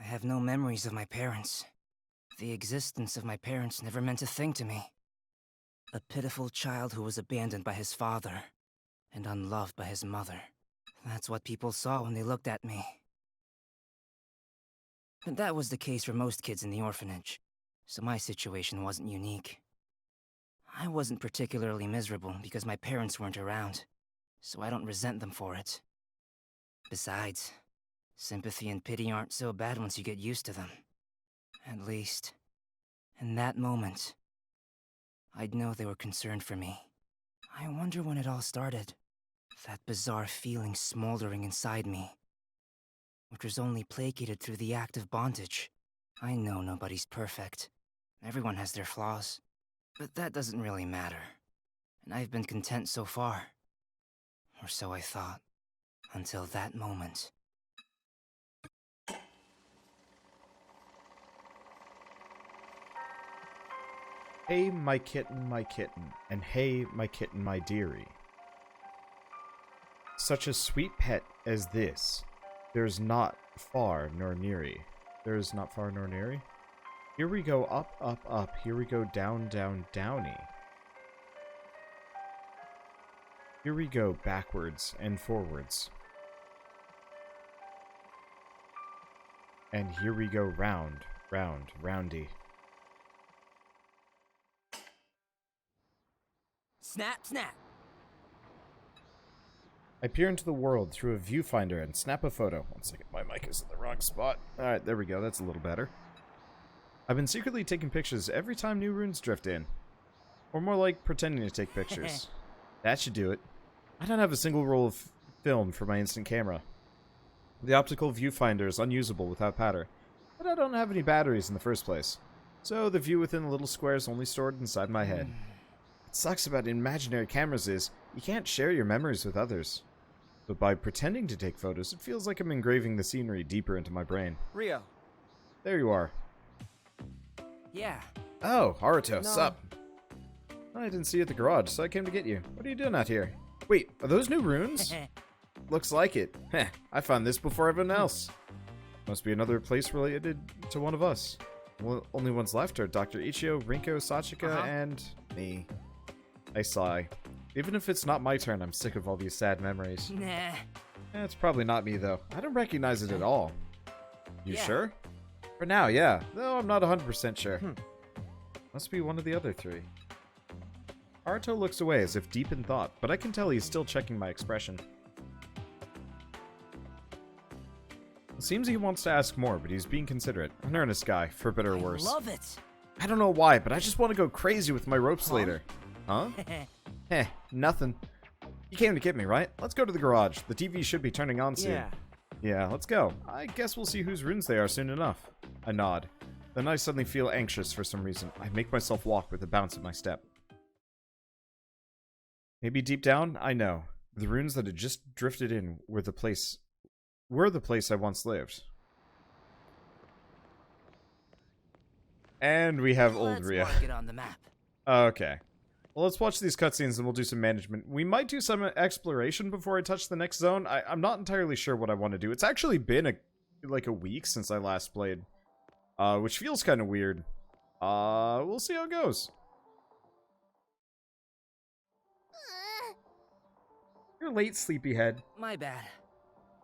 I have no memories of my parents. The existence of my parents never meant a thing to me. A pitiful child who was abandoned by his father, and unloved by his mother. That's what people saw when they looked at me. But that was the case for most kids in the orphanage, so my situation wasn't unique. I wasn't particularly miserable because my parents weren't around, so I don't resent them for it. Besides, sympathy and pity aren't so bad once you get used to them. At least, in that moment, I'd know they were concerned for me. I wonder when it all started. That bizarre feeling smoldering inside me, which was only placated through the act of bondage. I know nobody's perfect. Everyone has their flaws. But that doesn't really matter. And I've been content so far. Or so I thought. Until that moment. Hey, my kitten, and hey, my kitten, my dearie. Such a sweet pet as this, there's not far nor neary. There's not far nor neary? Here we go up, up, up. Here we go down, down, downy. Here we go backwards and forwards. And here we go round, round, roundy. Snap, snap! I peer into the world through a viewfinder and snap a photo. One second, my mic is in the wrong spot. Alright, there we go, that's a little better. I've been secretly taking pictures every time new runes drift in. Or more like, pretending to take pictures. That should do it. I don't have a single roll of film for my instant camera. The optical viewfinder is unusable without powder, but I don't have any batteries in the first place. So the view within the little square is only stored inside my head. What sucks about imaginary cameras is, you can't share your memories with others. But by pretending to take photos, it feels like I'm engraving the scenery deeper into my brain. Rio. There you are. Yeah. Oh, Haruto, sup? I didn't see you at the garage, so I came to get you. What are you doing out here? Wait, are those new runes? Looks like it. Heh, I found this before everyone else. Must be another place related to one of us. Well, only ones left are Dr. Ichio, Rinko, Sachika, and me. I sigh. Even if it's not my turn, I'm sick of all these sad memories. Nah. It's probably not me, though. I don't recognize it at all. You Yeah. sure? For now, yeah. Though I'm not 100% sure. Must be one of the other three. Haruto looks away as if deep in thought, but I can tell he's still checking my expression. It seems he wants to ask more, but he's being considerate. An earnest guy, for better or worse. I love it. I don't know why, but I just want to go crazy with my rope slater. Huh? Heh, nothing. You came to get me, right? Let's go to the garage. The TV should be turning on soon. Yeah, let's go. I guess we'll see whose runes they are soon enough. I nod. Then I suddenly feel anxious for some reason. I make myself walk with a bounce in my step. Maybe deep down, I know. The runes that had just drifted in were the place I once lived. And we have old Rio. Let's mark it on the map. Okay. Well, let's watch these cutscenes and we'll do some management. We might do some exploration before I touch the next zone. I'm not entirely sure what I want to do. It's actually been like a week since I last played. Which feels kind of weird. We'll see how it goes. You're late, sleepyhead. My bad.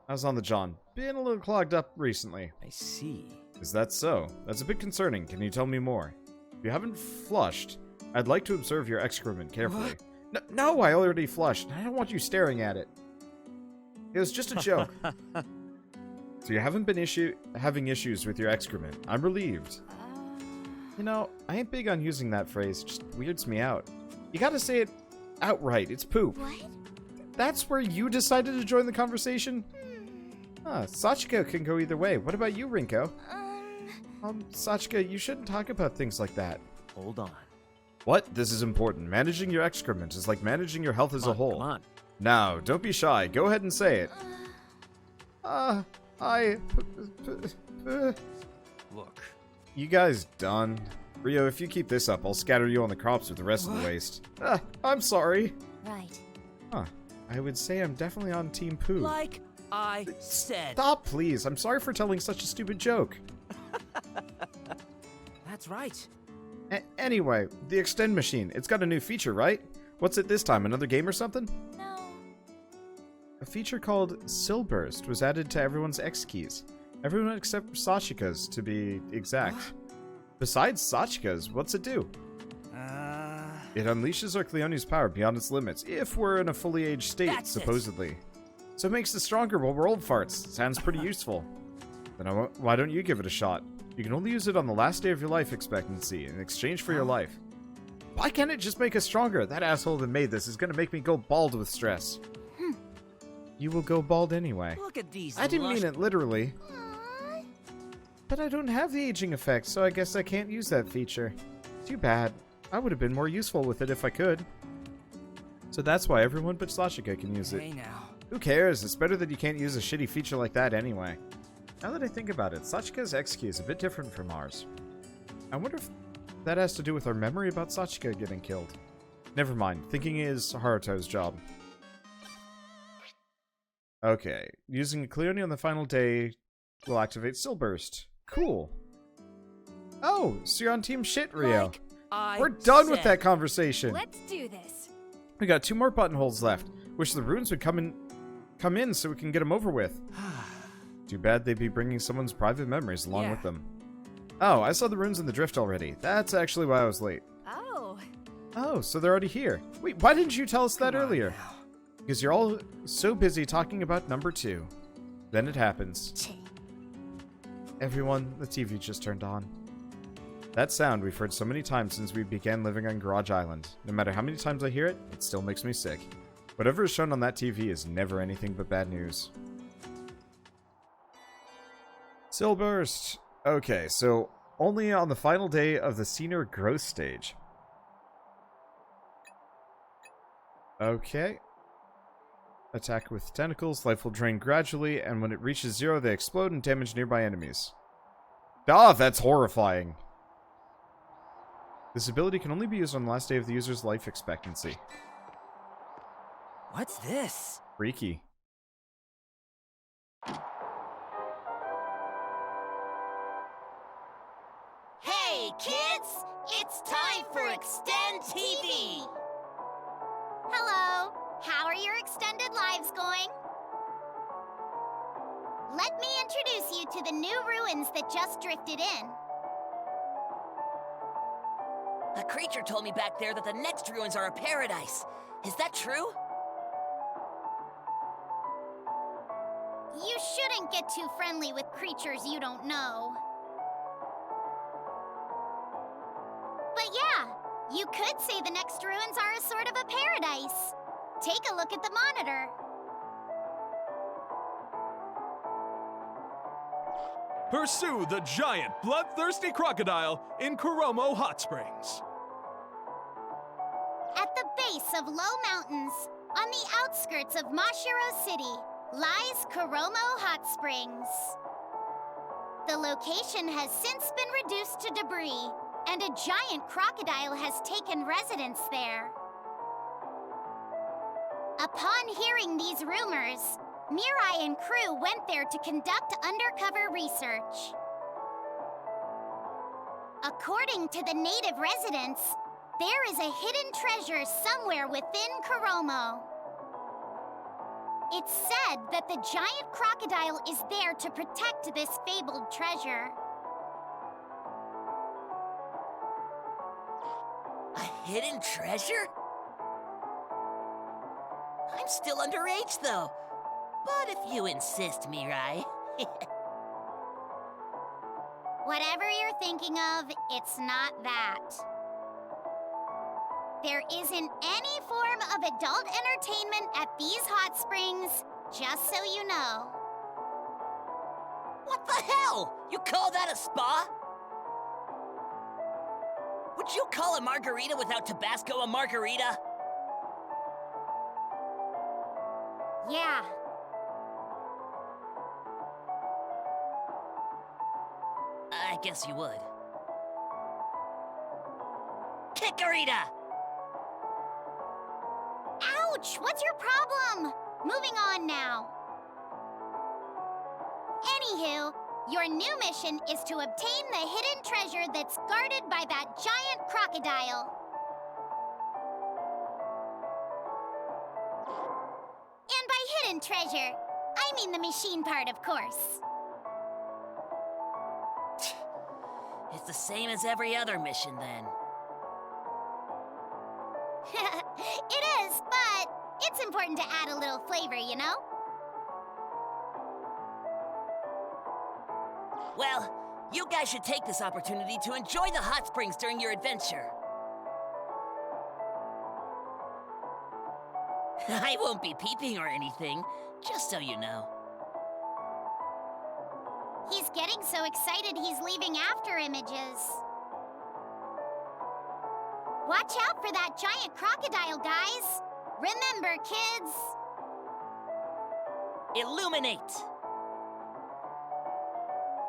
How's on the John? Been a little clogged up recently. I see. Is that so? That's a bit concerning. Can you tell me more? If you haven't flushed, I'd like to observe your excrement carefully. No, I already flushed. I don't want you staring at it. It was just a joke. So you haven't been having issues with your excrement. I'm relieved. You know, I ain't big on using that phrase. It just weirds me out. You gotta say it outright. It's poop. What? That's where you decided to join the conversation? Sachika can go either way. What about you, Rinko? Sachika, you shouldn't talk about things like that. Hold on. What? This is important. Managing your excrement is like managing your health as a whole. Come on. Now, don't be shy. Go ahead and say it. Look. You guys done? Rio, if you keep this up, I'll scatter you on the crops with the rest of the waste. I'm sorry. Right. Huh. I would say I'm definitely on Team Poo. Like, I said. Stop, please. I'm sorry for telling such a stupid joke. That's right. Anyway, the extend machine. It's got a new feature, right? What's it this time? Another game or something? No. A feature called Silburst was added to everyone's X keys. Everyone except Sachika's, to be exact. What? Besides Sachika's, what's it do? It unleashes our Cleone's power beyond its limits, if we're in a fully aged state, That's supposedly. So it makes us stronger while we're old farts. Sounds pretty useful. Then why don't you give it a shot? You can only use it on the last day of your life expectancy, in exchange for your life. Why can't it just make us stronger? That asshole that made this is gonna make me go bald with stress. You will go bald anyway. Look at these. I didn't lush- mean it literally. Aww. But I don't have the aging effect, so I guess I can't use that feature. Too bad. I would have been more useful with it if I could. So that's why everyone but Sachika can use it. Hey now. Who cares? It's better that you can't use a shitty feature like that anyway. Now that I think about it, Sachika's X key is a bit different from ours. I wonder if that has to do with our memory about Sachika getting killed. Never mind. Thinking is Haruto's job. Okay. Using Cleone on the final day will activate Stillburst. Cool. Oh, so you're on Team Shit, Rio. Like I We're done with said. that conversation. Let's do this. We got 2 more buttonholes left. Wish the runes would come in so we can get them over with. Too bad they'd be bringing someone's private memories along Yeah. with them. Oh, I saw the runes in the drift already. That's actually why I was late. Oh. Oh, so they're already here. Wait, why didn't you tell us that Come on earlier? now. Because you're all so busy talking about number 2. Then it happens. Everyone, the TV just turned on. That sound we've heard so many times since we began living on Garage Island. No matter how many times I hear it, it still makes me sick. Whatever is shown on that TV is never anything but bad news. Stillburst. Okay, so only on the final day of the senior growth stage. Okay. Attack with tentacles, life will drain gradually, and when it reaches 0, they explode and damage nearby enemies. Ah, that's horrifying. This ability can only be used on the last day of the user's life expectancy. What's this? Freaky. Hey, kids! It's time for Extend TV! Hello. How are your extended lives going? Let me introduce you to the new ruins that just drifted in. A creature told me back there that the next ruins are a paradise. Is that true? You shouldn't get too friendly with creatures you don't know. But yeah, you could say the next ruins are a sort of a paradise. Take a look at the monitor. Pursue the giant, bloodthirsty crocodile in Kuromo Hot Springs. At the base of Low Mountains, on the outskirts of Mashiro City, lies Kuromo Hot Springs. The location has since been reduced to debris, and a giant crocodile has taken residence there. Upon hearing these rumors, Mirai and crew went there to conduct undercover research. According to the native residents, there is a hidden treasure somewhere within Kuromo. It's said that the giant crocodile is there to protect this fabled treasure. A hidden treasure? I'm still underage, though. But if you insist, Mirai. Whatever you're thinking of, it's not that. There isn't any form of adult entertainment at these hot springs, just so you know. What the hell? You call that a spa? Would you call a margarita without Tabasco a margarita? Yeah. I guess you would. Kikarita! Ouch! What's your problem? Moving on now. Anywho, your new mission is to obtain the hidden treasure that's guarded by that giant crocodile. And by hidden treasure, I mean the machine part, of course. It's the same as every other mission, then. It is, but it's important to add a little flavor, you know? Well, you guys should take this opportunity to enjoy the hot springs during your adventure. I won't be peeping or anything, just so you know. He's getting so excited he's leaving after images. Watch out for that giant crocodile, guys! Remember, kids! Illuminate!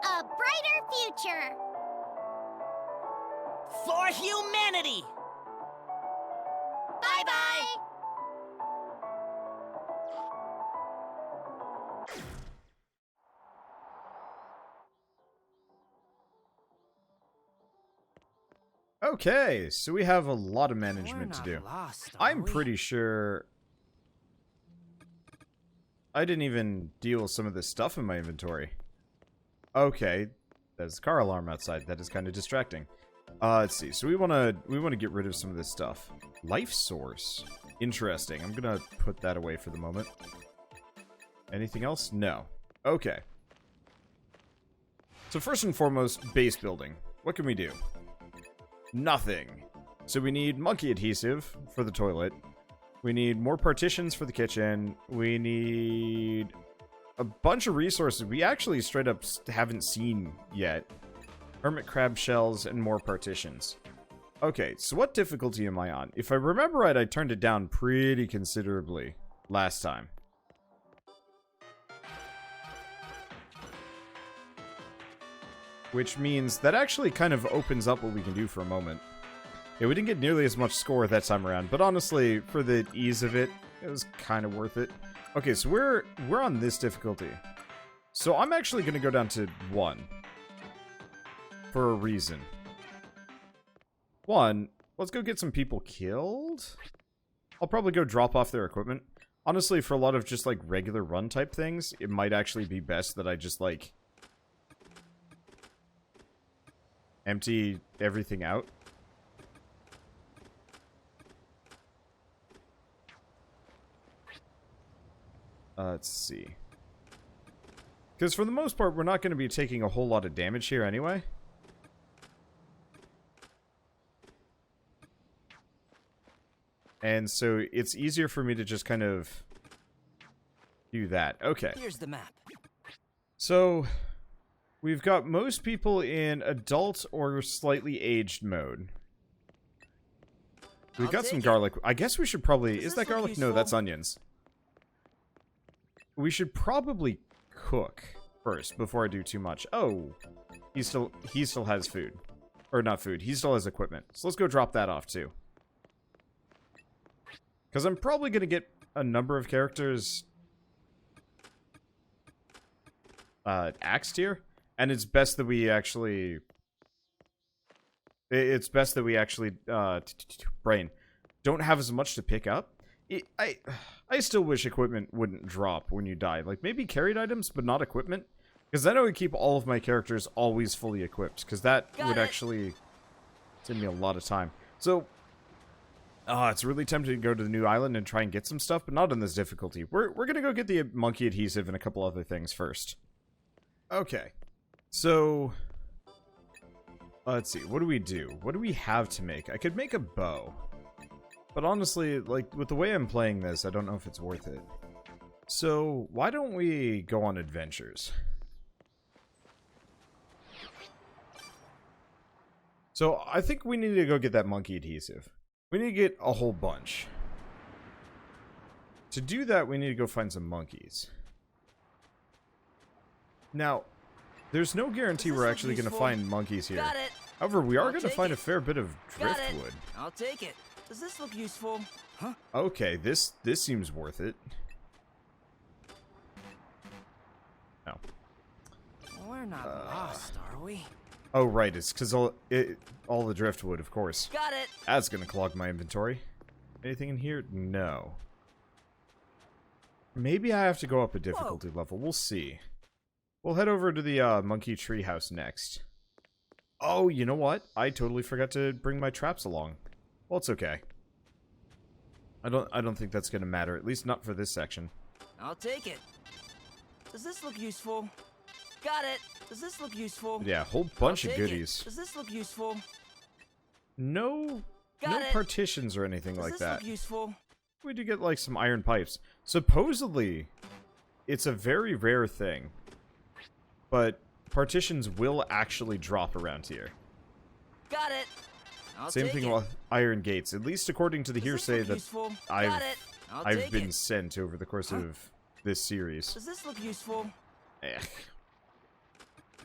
A brighter future! For humanity! Bye-bye! Okay, so we have a lot of management We're to not do. lost, are I'm we? pretty sure I didn't even deal with some of this stuff in my inventory. Okay, there's a car alarm outside. That is kind of distracting. Let's see. So we wanna get rid of some of this stuff. Life source. Interesting. I'm gonna put that away for the moment. Anything else? No. Okay. So first and foremost, base building. What can we do? Nothing. So we need monkey adhesive for the toilet. We need more partitions for the kitchen. We need a bunch of resources we actually straight up haven't seen yet. Hermit crab shells and more partitions. Okay, so what difficulty am I on? If I remember right, I turned it down pretty considerably last time. Which means that actually kind of opens up what we can do for a moment. Yeah, we didn't get nearly as much score that time around, but honestly, for the ease of it, it was kind of worth it. Okay, so we're on this difficulty. So I'm actually going to go down to 1. For a reason. 1, let's go get some people killed. I'll probably go drop off their equipment. Honestly, for a lot of just like regular run type things, it might actually be best that I just like empty everything out. Let's see. Because for the most part, we're not going to be taking a whole lot of damage here anyway. And so it's easier for me to just kind of do that. Okay. Here's the map. So we've got most people in adult or slightly aged mode. We've got some garlic. I guess we should probably... Is that garlic? No, that's onions. We should probably cook first before I do too much. Oh, he still has food. Or not food. He still has equipment. So let's go drop that off too. Because I'm probably going to get a number of characters axed here. And it's best that we actually... It's best that we actually, brain, don't have as much to pick up. I still wish equipment wouldn't drop when you die. Like, maybe carried items, but not equipment. Because then I would keep all of my characters always fully equipped. Because that would actually save me a lot of time. So, it's really tempting to go to the new island and try and get some stuff, but not on this difficulty. We're going to go get the monkey adhesive and a couple other things first. Okay. So, let's see. What do we do? What do we have to make? I could make a bow. But honestly, like, with the way I'm playing this, I don't know if it's worth it. So, why don't we go on adventures? So, I think we need to go get that monkey adhesive. We need to get a whole bunch. To do that, we need to go find some monkeys. Now, there's no guarantee we're actually going to find monkeys here. Got it. However, we are I'll going to take find it. a fair bit of Got it. driftwood. I'll take it. Does this look useful? Huh? Okay, this seems worth it. No. We're not lost, are we? Oh, right, it's because all the driftwood, of course. Got it. That's gonna clog my inventory. Anything in here? No. Maybe I have to go up a difficulty level. We'll see. We'll head over to the monkey treehouse next. Oh, you know what? I totally forgot to bring my traps along. Well, it's okay. I don't think that's gonna matter, at least not for this section. I'll take it. Does this look useful? Got it. Does this look useful? Yeah, a whole bunch of I'll take goodies. it. Does this look useful? No partitions or anything like Does that. this look useful? We do get like some iron pipes. Supposedly, it's a very rare thing, but partitions will actually drop around here. Got it. I'll Same take thing it. with iron gates, at least according to the Does this hearsay look that useful? I've Got it. I'll I've take been it. sent over the course of this series. Does this look useful?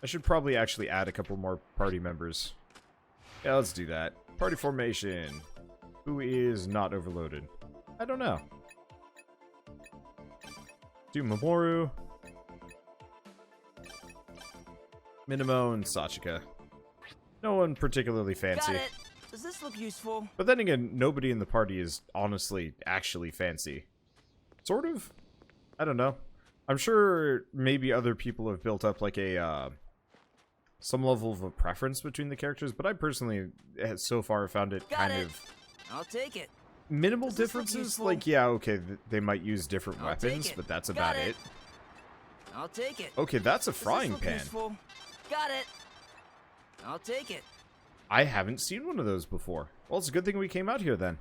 I should probably actually add a couple more party members. Yeah, let's do that. Party formation. Who is not overloaded? I don't know. Do Mamoru, Minamo, and Sachika. No one particularly fancy. Got it. Does this look useful? But then again, nobody in the party is honestly actually fancy. Sort of? I don't know. I'm sure maybe other people have built up like a, some level of a preference between the characters, but I personally, so far, found it Got kind it. of I'll take it. minimal Does this look differences. useful? Like, yeah, okay, they might use different I'll take weapons, it. but that's Got about it. it. I'll take it. Okay, that's a Does this frying look pan. useful? Got it. I'll take it. I haven't seen one of those before. Well, it's a good thing we came out here then.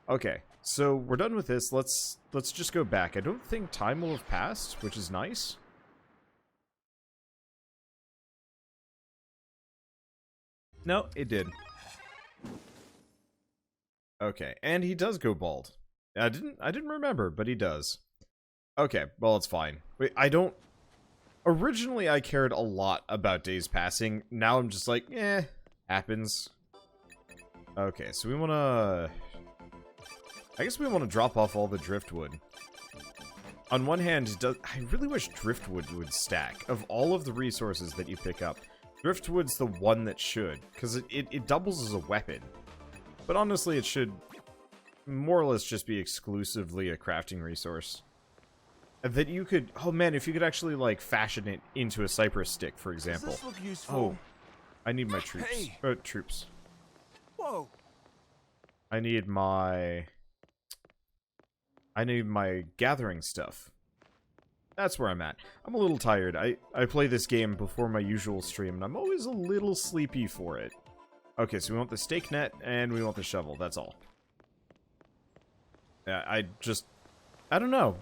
Okay, so we're done with this. Let's just go back. I don't think time will have passed, which is nice. No, it did. Okay, and he does go bald. I didn't remember, but he does. Okay, well, it's fine. Wait, I don't... Originally, I cared a lot about days passing. Now I'm just like, eh, happens. Okay, so we want to... I guess we want to drop off all the driftwood. On one hand, I really wish driftwood would stack. Of all of the resources that you pick up, driftwood's the one that should, because it doubles as a weapon. But honestly, it should more or less just be exclusively a crafting resource. That you could... Oh man, if you could actually, like, fashion it into a cypress stick, for example. Does this look useful? Oh, I need my troops. Hey. Troops. Whoa. I need my gathering stuff. That's where I'm at. I'm a little tired. I play this game before my usual stream, and I'm always a little sleepy for it. Okay, so we want the stake net, and we want the shovel. That's all. Yeah, I don't know.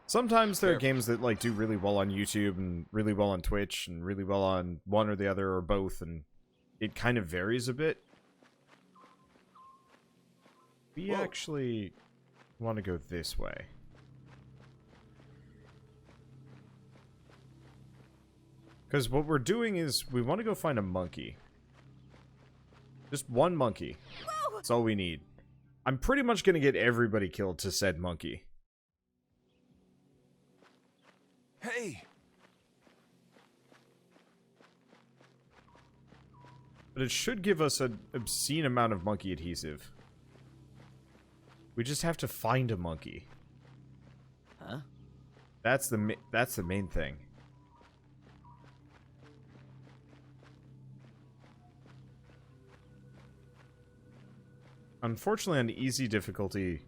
Sometimes there are games that, like, do really well on YouTube, and really well on Twitch, and really well on one or the other, or both, and it kind of varies a bit. We actually want to go this way. Because what we're doing is, we want to go find a monkey. Just one monkey. That's all we need. I'm pretty much going to get everybody killed to said monkey. Hey. But it should give us an obscene amount of monkey adhesive. We just have to find a monkey. Huh? That's the main thing. Unfortunately, on easy difficulty,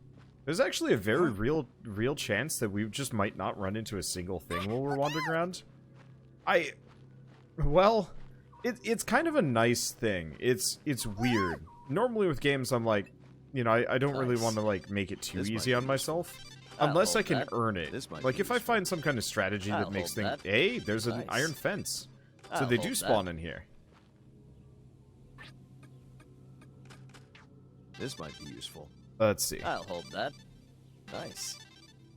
there's actually a very real chance that we just might not run into a single thing while we're wandering around. Well, it's kind of a nice thing. It's weird. Normally with games, I'm like, you know, I don't really want to, like, make it too easy on myself. Unless I can earn it. Like, if I find some kind of strategy that makes things... Hey, there's an iron fence. So they do spawn in here. This might be useful. Let's see. I'll hold that. Nice.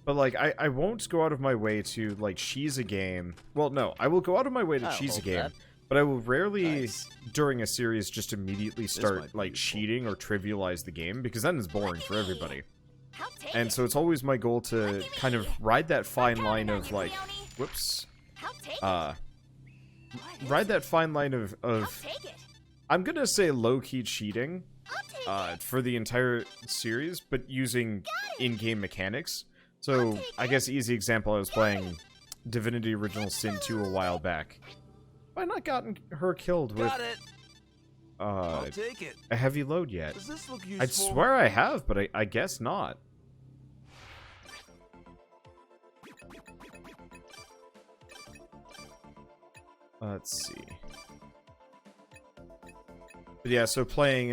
But, like, I won't go out of my way to, like, cheese a game. Well, no, I will go out of my way to cheese a game. But I will rarely, during a series, just immediately start, like, cheating or trivialize the game, because then it's boring for everybody. And so it's always my goal to kind of ride that fine line of, like, whoops, I'll take it. Ride that fine line I'll of take it. I'm gonna say low-key cheating I'll take it. for the entire series, but using in-game mechanics. So, I guess easy example, I was playing Divinity Original Sin 2 a while back. Have I not gotten her killed with Got it. I'll take it. a heavy load yet? Does this look useful? I'd swear I have, but I guess not. Let's see. But yeah, so playing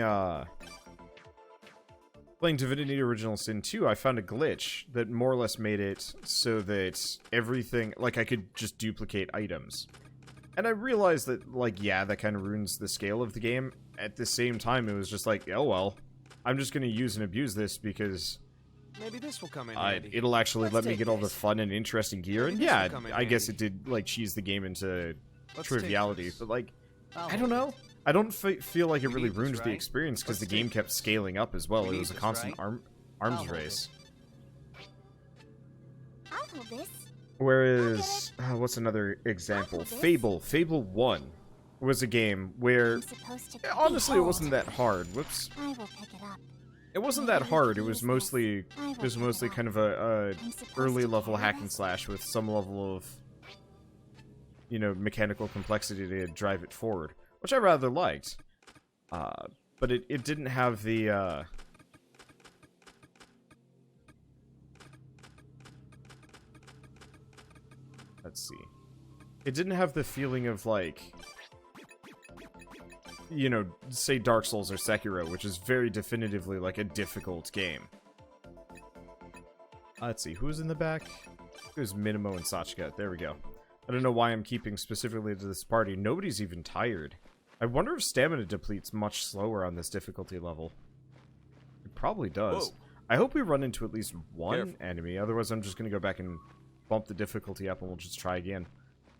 Divinity Original Sin 2, I found a glitch that more or less made it so that everything, like, I could just duplicate items. And I realized that, like, yeah, that kind of ruins the scale of the game. At the same time, it was just like, oh well, I'm just going to use and abuse this because Maybe this will come in handy. it'll actually Let's let me take get all the this. fun and interesting gear. Maybe And this yeah, will come in I guess handy. it did, like, cheese the game into Let's take triviality. this. But, like, I'll I don't hold know. I don't feel like it You really need this, ruined the right? experience because the Let's game take kept this. scaling up as well. You It need was a this, constant right? arms I'll hold race. I'll hold this. Whereas, what's another example? Fable. Fable 1 was a game where, I'm supposed to honestly, it behold. wasn't that hard. Whoops. I will pick it up. It wasn't that hard. It was Use mostly, this. I will it was pick it mostly up. kind of a I'm supposed early to level carry hack and this? slash with some level of, you know, mechanical complexity to drive it forward, which I rather liked. But it didn't have the, let's see. It didn't have the feeling of, like, you know, say Dark Souls or Sekiro, which is very definitively, like, a difficult game. Let's see, who's in the back? There's Minimo and Sachika. There we go. I don't know why I'm keeping specifically to this party. Nobody's even tired. I wonder if stamina depletes much slower on this difficulty level. It probably does. Whoa. I hope we run into at least one Careful. enemy. Otherwise, I'm just going to go back and bump the difficulty up and we'll just try again.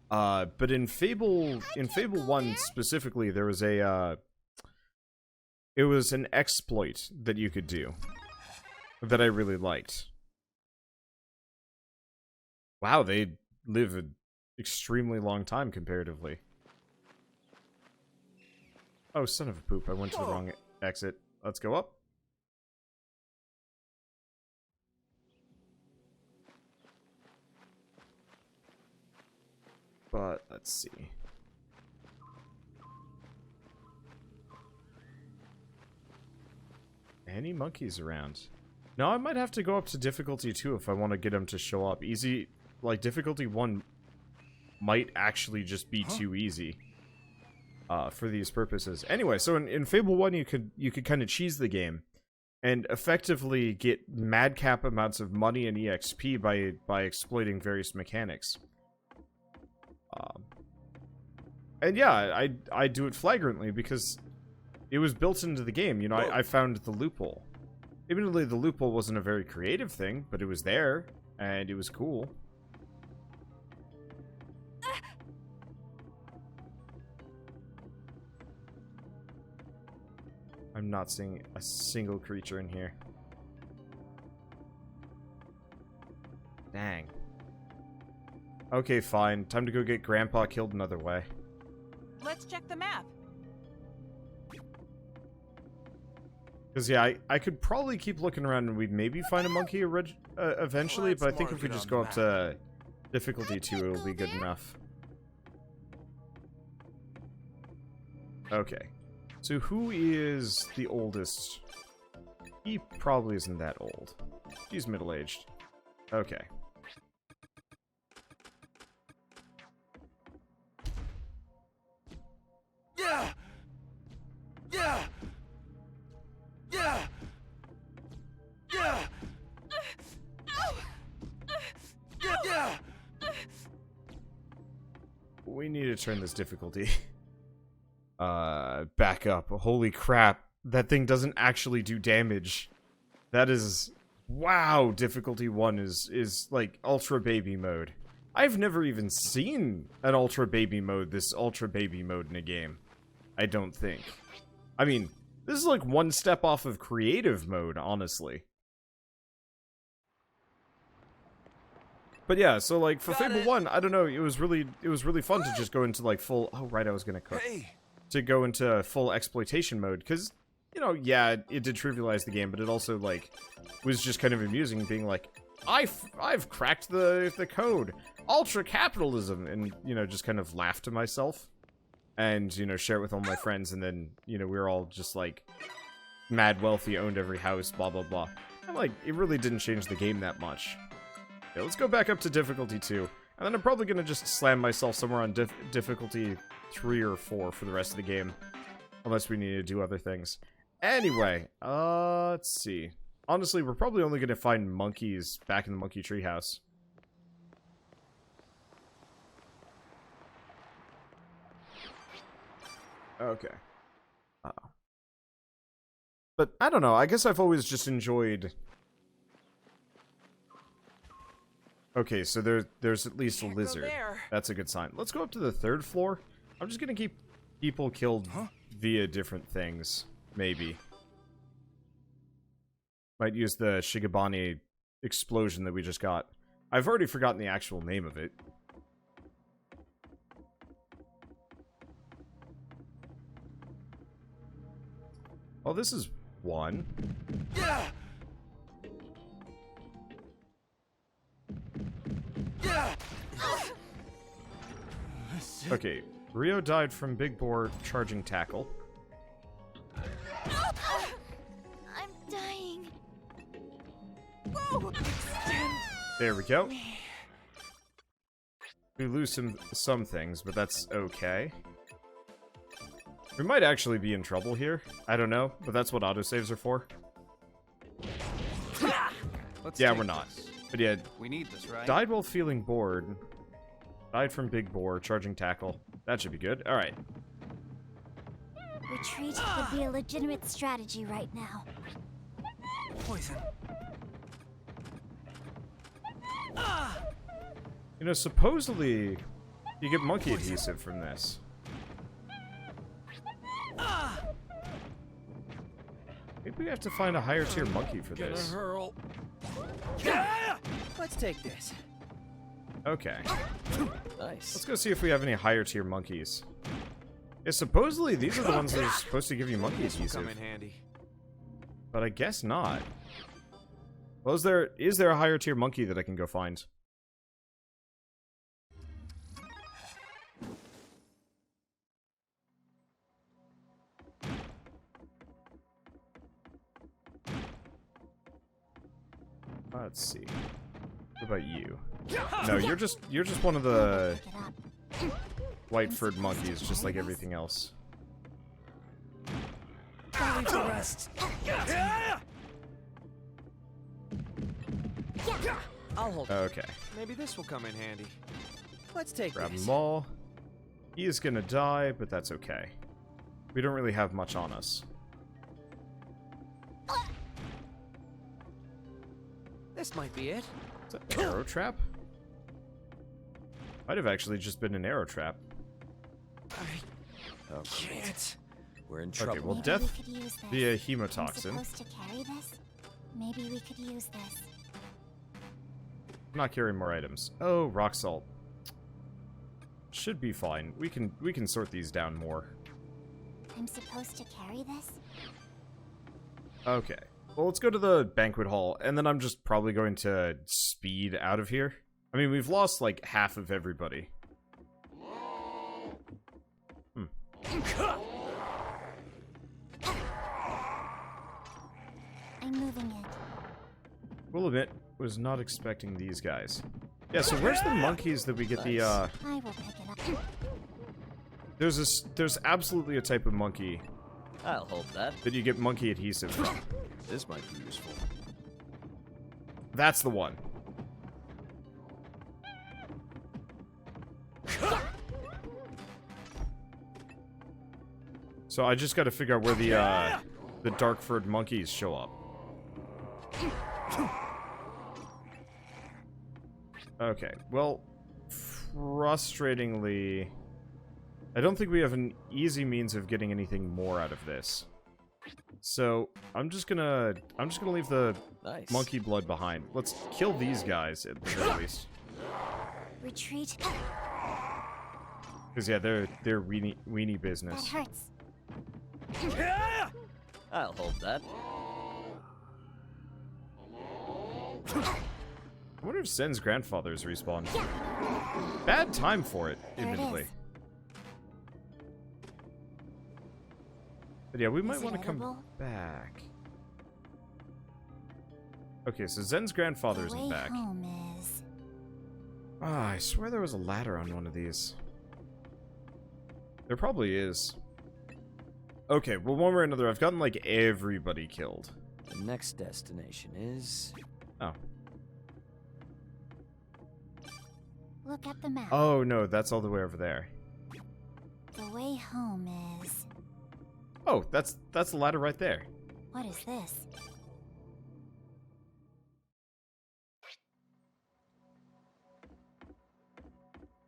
But in Fable 1 specifically, there was a, it was an exploit that you could do that I really liked. Wow, they live an extremely long time comparatively. Oh, son of a poop, I went to the wrong exit. Let's go up. But, let's see. Any monkeys around? No, I might have to go up to difficulty 2 if I want to get them to show up. Easy, like, difficulty 1 might actually just be too easy for these purposes. Anyway, so in Fable 1 you could kind of cheese the game and effectively get madcap amounts of money and EXP by exploiting various mechanics. And yeah, I do it flagrantly because it was built into the game. You know, I found the loophole. Admittedly, the loophole wasn't a very creative thing, but it was there, and it was cool. I'm not seeing a single creature in here. Dang. Okay, fine. Time to go get Grandpa killed another way. Let's check the map. Because, yeah, I could probably keep looking around and we'd maybe find a monkey eventually, Let's but I think if mark we it just on go the up to difficulty 2, it'll be good enough. Okay. So who is the oldest? He probably isn't that old. He's middle-aged. Okay. Yeah! Yeah! Yeah! Yeah! Yeah! Yeah! We need to turn this difficulty back up. Holy crap. That thing doesn't actually do damage. That is... Wow, difficulty 1 is like ultra baby mode. I've never even seen an ultra baby mode, this ultra baby mode in a game. I don't think. I mean, this is like one step off of creative mode, honestly. But yeah, so like for Fable 1, I don't know, it was really fun to just go into like full, oh right, I was gonna cook. Hey. To go into full exploitation mode, because, you know, yeah, it did trivialize the game, but it also like was just kind of amusing being like, I've cracked the code. Ultra capitalism, and you know, just kind of laugh to myself. And, you know, share it with all my friends, and then, you know, we were all just like mad wealthy, owned every house, blah blah blah. And like, it really didn't change the game that much. Yeah, let's go back up to difficulty 2. And then I'm probably gonna just slam myself somewhere on difficulty 3 or 4 for the rest of the game. Unless we need to do other things. Anyway, let's see. Honestly, we're probably only gonna find monkeys back in the monkey treehouse. Okay. But, I don't know, I guess I've always just enjoyed... Okay, so there's at least a lizard. That's a good sign. Let's go up to the 3rd floor. I'm just gonna keep people killed via different things, maybe. Might use the Shigabani explosion that we just got. I've already forgotten the actual name of it. Oh, this is 1. Okay, Rio died from Big Boar charging tackle. I'm dying. There we go. We lose some things, but that's okay. We might actually be in trouble here. I don't know, but that's what autosaves are for. Yeah, we're not. But yeah, we need this, right? died while feeling bored. Died from Big Boar, charging tackle. That should be good. Alright. Retreat would be a legitimate strategy right now. Poison. You know, supposedly, you get monkey adhesive from this. Maybe we have to find a higher tier monkey for this. Hurl. Let's take this. Okay. Nice. Let's go see if we have any higher tier monkeys. Yeah, supposedly these are the ones that are supposed to give you monkey adhesive. Come in handy. But I guess not. Well, is there a higher tier monkey that I can go find? Let's see. What about you? No, you're just one of the white furred monkeys, just like everything else. I'll hold. Okay. Maybe this will come in handy. Let's take Grab this. them all. He is gonna die, but that's okay. We don't really have much on us. This might be it. Is that an arrow trap? Might have actually just been an arrow trap. I can't. We're in trouble. Okay, well, Maybe death we could use this. via I'm hemotoxin. supposed to carry this? Maybe we could use this. Not carrying more items. Oh, rock salt. Should be fine. We can sort these down more. I'm supposed to carry this? Okay. Well, let's go to the banquet hall, and then I'm just probably going to speed out of here. I mean, we've lost, like, half of everybody. I'm moving it. We'll admit, was not expecting these guys. Yeah, so where's the monkeys that we get the, I will pick it up. There's absolutely a type of monkey I'll hold that. that you get monkey adhesive from. This might be useful. That's the one. So I just gotta figure out where the dark-furred monkeys show up. Okay, well, frustratingly, I don't think we have an easy means of getting anything more out of this. So I'm just gonna leave the Nice. monkey blood behind. Let's kill these guys at the very least. Retreat. Because, yeah, they're weenie That business. hurts. I'll hold that. I wonder if Zen's grandfather's respawned. Bad time for it, There it admittedly. is. But yeah, we might Is it want to come edible? back. Okay, so Zen's grandfather The isn't way back. home is... Ah, I swear there was a ladder on one of these. There probably is. Okay, well, one way or another, I've gotten, like, everybody killed. The next destination is... Oh. Look at the map. Oh, no, that's all the way over there. The way home is... Oh, that's the ladder right there. What is this?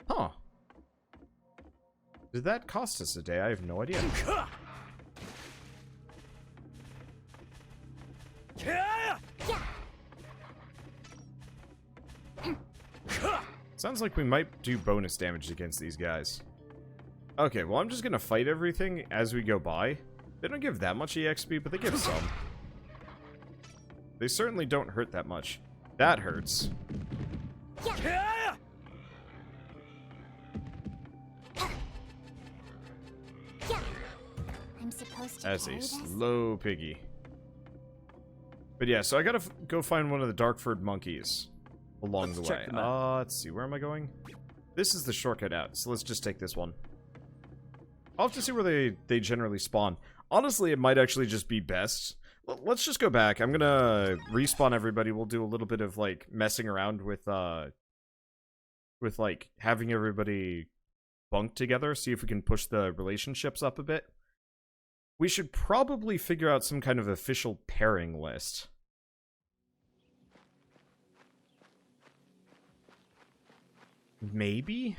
Huh. Did that cost us a day? I have no idea. Sounds like we might do bonus damage against these guys. Okay, well, I'm just gonna fight everything as we go by. They don't give that much EXP, but they give some. They certainly don't hurt that much. That hurts. I'm supposed to As carry a this? slow piggy. But yeah, so I gotta go find one of the Darkford monkeys along Let's the check way. them out. Let's see, where am I going? This is the shortcut out, so let's just take this one. I'll have to see where they generally spawn. Honestly, it might actually just be best. Let's just go back. I'm gonna respawn everybody. We'll do a little bit of, like, messing around with like, having everybody bunk together, see if we can push the relationships up a bit. We should probably figure out some kind of official pairing list. Maybe?